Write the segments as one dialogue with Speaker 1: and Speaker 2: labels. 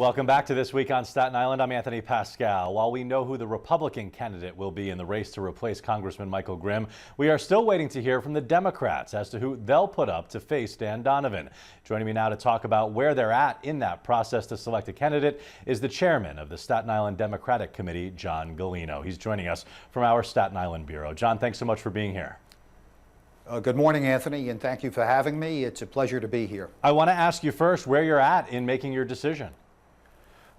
Speaker 1: Welcome back to This Week on Staten Island. I'm Anthony Pascal. While we know who the Republican candidate will be in the race to replace Congressman Michael Grimm, we are still waiting to hear from the Democrats as to who they'll put up to face Dan Donovan. Joining me now to talk about where they're at in that process to select a candidate is the chairman of the Staten Island Democratic Committee, John Gulino. He's joining us from our Staten Island Bureau. John, thanks so much for being here.
Speaker 2: Good morning, Anthony, and thank you for having me. It's a pleasure to be here.
Speaker 1: I want to ask you first where you're at in making your decision.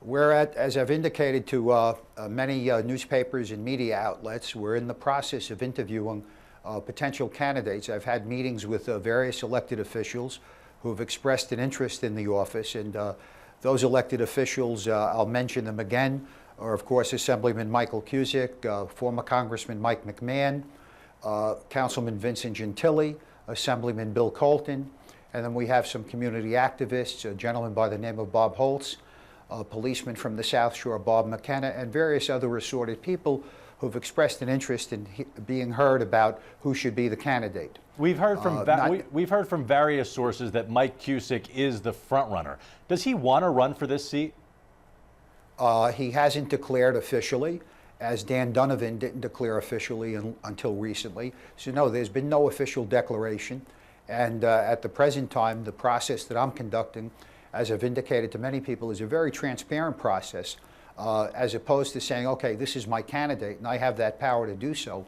Speaker 2: We're at, as I've indicated to many newspapers and media outlets, we're in the process of interviewing potential candidates. I've had meetings with various elected officials who have expressed an interest in the office, and those elected officials, I'll mention them again, are of course Assemblyman Michael Cusick, former Congressman Mike McMahon, Councilman Vincent Gentili, Assemblyman Bill Colton, and then we have some community activists, a gentleman by the name of Bob Holtz, a policeman from the South Shore, Bob McKenna, and various other assorted people who've expressed an interest in being heard about who should be the candidate.
Speaker 1: We've heard from we've heard from various sources that Mike Cusick is the front runner. Does he want to run for this seat?
Speaker 2: He hasn't declared officially, as Dan Donovan didn't declare officially until recently. So no, there's been no official declaration. And at the present time, the process that I'm conducting, as I've indicated to many people, is a very transparent process, as opposed to saying, okay, this is my candidate and I have that power to do so.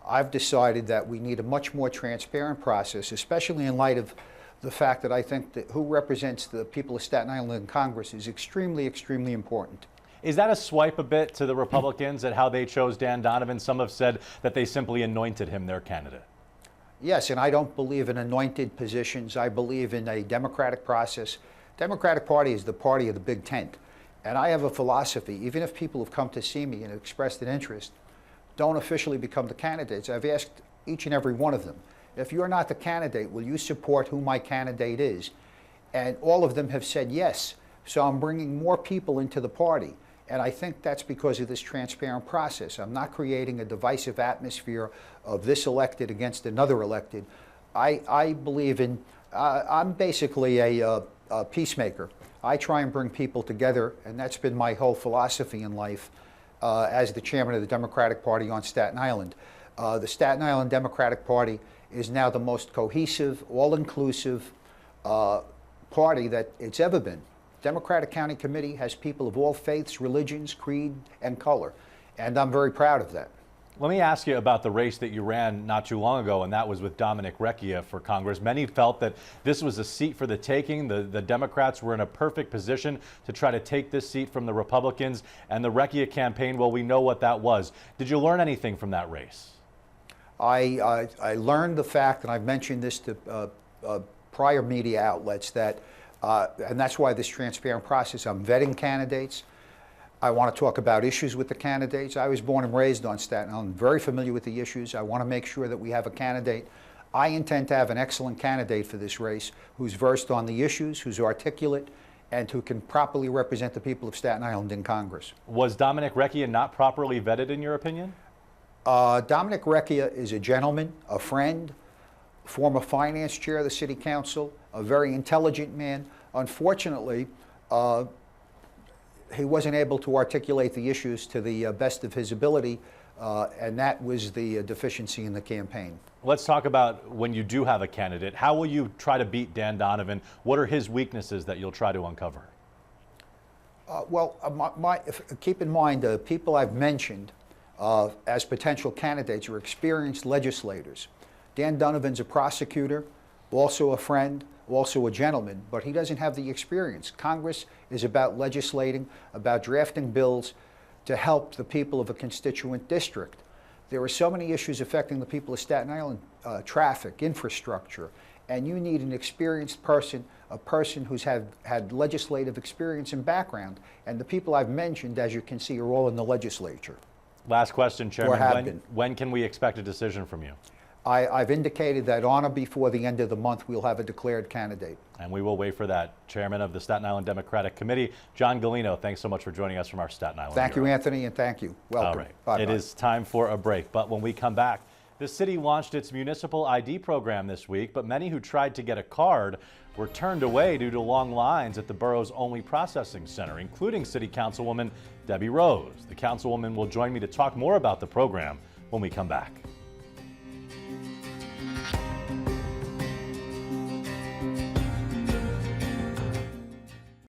Speaker 2: I've decided that we need a much more transparent process, especially in light of the fact that I think that who represents the people of Staten Island in Congress is extremely, extremely important.
Speaker 1: Is that a swipe a bit to the Republicans at how they chose Dan Donovan? Some have said that they simply anointed him their candidate.
Speaker 2: Yes, and I don't believe in anointed positions. I believe in a democratic process. Democratic Party is the party of the big tent. And I have a philosophy, even if people have come to see me and expressed an interest, don't officially become the candidates. I've asked each and every one of them, if you're not the candidate, will you support who my candidate is? And all of them have said yes. So I'm bringing more people into the party. And I think that's because of this transparent process. I'm not creating a divisive atmosphere of this elected against another elected. I believe in, I'm basically a peacemaker. I try and bring people together, and that's been my whole philosophy in life as the chairman of the Democratic Party on Staten Island. The Staten Island Democratic Party is now the most cohesive, all-inclusive party that it's ever been. Democratic County Committee has people of all faiths, religions, creed, and color, and I'm very proud of that.
Speaker 1: Let me ask you about the race that you ran not too long ago, and that was with Dominic Recchia for Congress. Many felt that this was a seat for the taking. The Democrats were in a perfect position to try to take this seat from the Republicans, and the Recchia campaign, well, we know what that was. Did you learn anything from that race?
Speaker 2: I learned the fact, and I've mentioned this to prior media outlets, that and that's why this transparent process, I'm vetting candidates. I want to talk about issues with the candidates. I was born and raised on Staten Island, very familiar with the issues. I want to make sure that we have a candidate. I intend to have an excellent candidate for this race who's versed on the issues, who's articulate, and who can properly represent the people of Staten Island in Congress.
Speaker 1: Was Dominic Recchia not properly vetted, in your opinion?
Speaker 2: Dominic Recchia is a gentleman, a friend, former finance chair of the city council, a very intelligent man. Unfortunately, he wasn't able to articulate the issues to the best of his ability, and that was the deficiency in the campaign.
Speaker 1: Let's talk about when you do have a candidate. How will you try to beat Dan Donovan? What are his weaknesses that you'll try to uncover?
Speaker 2: Keep in mind, the people I've mentioned as potential candidates are experienced legislators. Dan Donovan's a prosecutor, also a friend, also a gentleman, but he doesn't have the experience. Congress is about legislating, about drafting bills to help the people of a constituent district. There are so many issues affecting the people of Staten Island, traffic, infrastructure, and you need an experienced person, a person who's had legislative experience and background. And the people I've mentioned, as you can see, are all in the legislature.
Speaker 1: Last question, Chairman. When can we expect a decision from you?
Speaker 2: I've indicated that on or before the end of the month, we'll have a declared candidate.
Speaker 1: And we will wait for that. Chairman of the Staten Island Democratic Committee, John Gulino, thanks so much for joining us from our Staten Island
Speaker 2: Thank
Speaker 1: Bureau.
Speaker 2: you, Anthony, and thank you. Welcome.
Speaker 1: All right.
Speaker 2: Bye-bye.
Speaker 1: It is time for a break, but when we come back, The city launched its municipal ID program this week, but many who tried to get a card were turned away due to long lines at the borough's only processing center, including City Councilwoman Debbie Rose. The councilwoman will join me to talk more about the program when we come back.